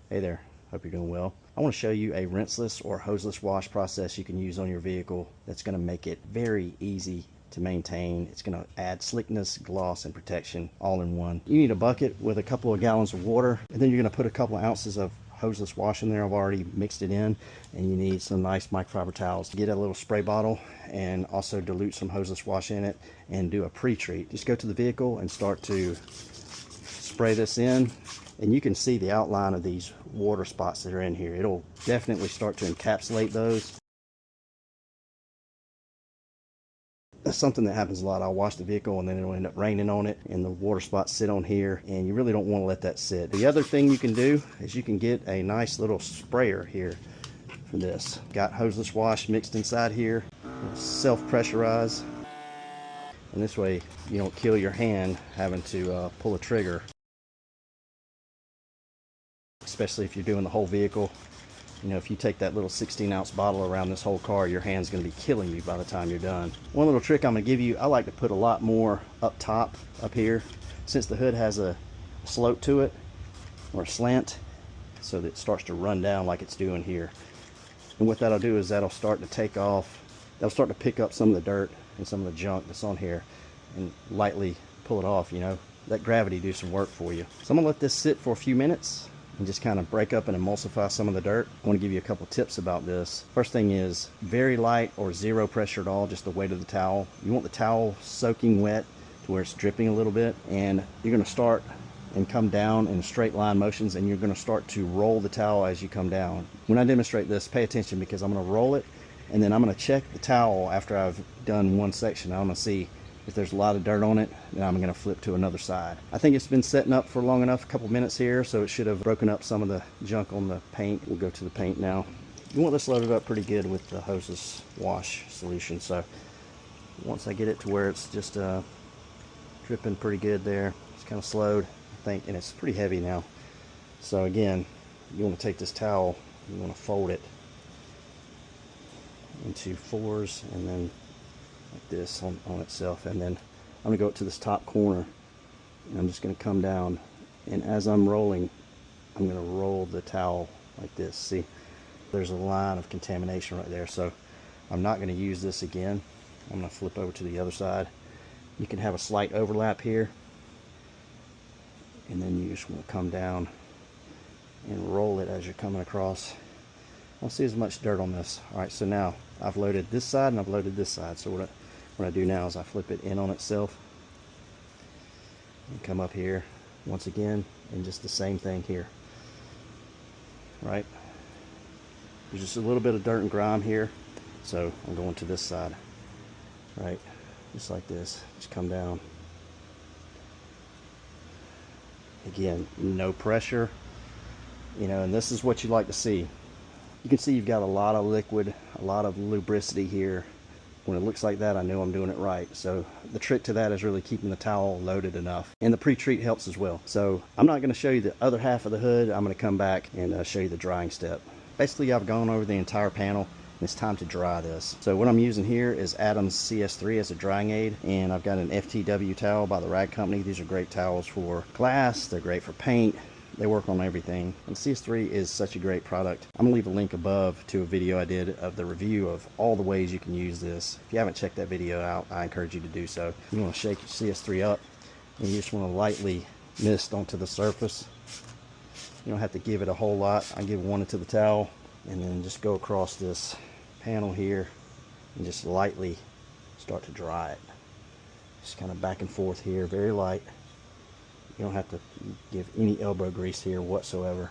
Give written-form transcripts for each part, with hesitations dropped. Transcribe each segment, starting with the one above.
Hey there, hope you're doing well. I want to show you a rinseless or hoseless wash process you can use on your vehicle that's going to make it very easy to maintain. It's going to add slickness, gloss, and protection all in one. You need a bucket with a couple of gallons of water, and then you're going to put a couple of ounces of hoseless wash in there. I've already mixed it in, and you need some nice microfiber towels. Get a little spray bottle and also dilute some hoseless wash in it and do a pre-treat. Just go to the vehicle and start to spray this in, and you can see the outline of these water spots that are in here. It'll definitely start to encapsulate those. That's something that happens a lot. I'll wash the vehicle and then it'll end up raining on it and the water spots sit on here, and you really don't want to let that sit. The other thing you can do is you can get a nice little sprayer here for this. Got hoseless wash mixed inside here, self-pressurize, and this way you don't kill your hand having to pull a trigger, especially if you're doing the whole vehicle. You know, if you take that little 16-ounce bottle around this whole car, your hand's going to be killing you by the time you're done. One little trick I'm going to give you, I like to put a lot more up top, up here, since the hood has a slope to it, or a slant, so that it starts to run down like it's doing here. And what that'll do is that'll start to take off, that'll start to pick up some of the dirt and some of the junk that's on here and lightly pull it off, you know. Let gravity do some work for you. So I'm going to let this sit for a few minutes and just kind of break up and emulsify some of the dirt. I want to give you a couple tips about this. First thing is very light or zero pressure at all, just the weight of the towel. You want the towel soaking wet to where it's dripping a little bit, and you're going to start and come down in straight line motions, and you're going to start to roll the towel as you come down. When I demonstrate this, pay attention, because I'm going to roll it and then I'm going to check the towel after I've done one section. I'm going to see if there's a lot of dirt on it, then I'm going to flip to another side. I think it's been setting up for long enough, a couple minutes here, so it should have broken up some of the junk on the paint. We'll go to the paint now. You want this loaded up pretty good with the hoseless wash solution. So once I get it to where it's just dripping pretty good there, it's kind of slowed, I think, and it's pretty heavy now. So again, you want to take this towel, you want to fold it into fours and then like this on itself, and then I'm gonna go up to this top corner and I'm just gonna come down, and as I'm rolling, I'm gonna roll the towel like this. See, there's a line of contamination right there, so I'm not gonna use this again. I'm gonna flip over to the other side. You can have a slight overlap here, and then you just want to come down and roll it as you're coming across. I don't see as much dirt on this. Alright, so now I've loaded this side and I've loaded this side. So what I do now is I flip it in on itself and come up here once again, and just the same thing here. Right? There's just a little bit of dirt and grime here, so I'm going to this side. Right? Just like this. Just come down. Again, no pressure. You know, and this is what you like to see. You can see you've got a lot of liquid, a lot of lubricity here. When it looks like that, I know I'm doing it right. So the trick to that is really keeping the towel loaded enough. And the pre-treat helps as well. So I'm not going to show you the other half of the hood. I'm going to come back and show you the drying step. Basically, I've gone over the entire panel, and it's time to dry this. So what I'm using here is Adam's CS3 as a drying aid, and I've got an FTW towel by the Rag Company. These are great towels for glass. They're great for paint. They work on everything, and CS3 is such a great product. I'm gonna leave a link above to a video I did of the review of all the ways you can use this. If you haven't checked that video out, I encourage you to do so. You want to shake your CS3 up, and you just want to lightly mist onto the surface. You don't have to give it a whole lot. I give one into the towel, and then just go across this panel here and just lightly start to dry it. Just kind of back and forth here, very light. You don't have to give any elbow grease here whatsoever.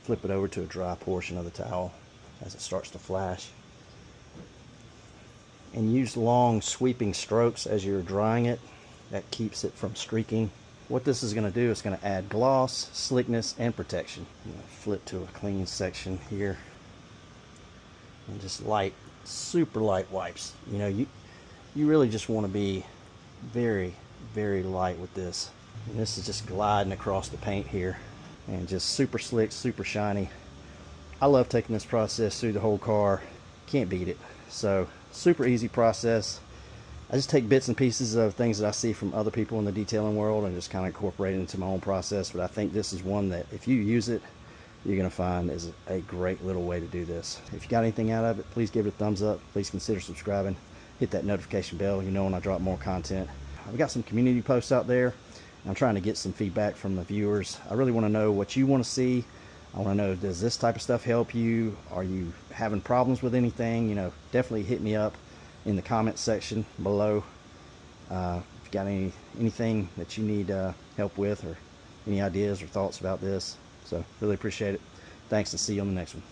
Flip it over to a dry portion of the towel as it starts to flash. And use long sweeping strokes as you're drying it. That keeps it from streaking. What this is going to do is going to add gloss, slickness, and protection. I'm going to flip to a clean section here. And just light, super light wipes. You know, you really just want to be very, very light with this. And this is just gliding across the paint here, and just super slick, super shiny. I love taking this process through the whole car. Can't beat it. So super easy process. I just take bits and pieces of things that I see from other people in the detailing world and just kind of incorporate it into my own process. But I think this is one that if you use it, you're going to find is a great little way to do this. If you got anything out of it, please give it a thumbs up. Please consider subscribing. Hit that notification bell, you know, when I drop more content. I've got some community posts out there. I'm trying to get some feedback from the viewers. I really want to know what you want to see. I want to know, does this type of stuff help you? Are you having problems with anything? You know, definitely hit me up in the comment section below. If you got anything that you need help with, or any ideas or thoughts about this. So really appreciate it. Thanks, and see you on the next one.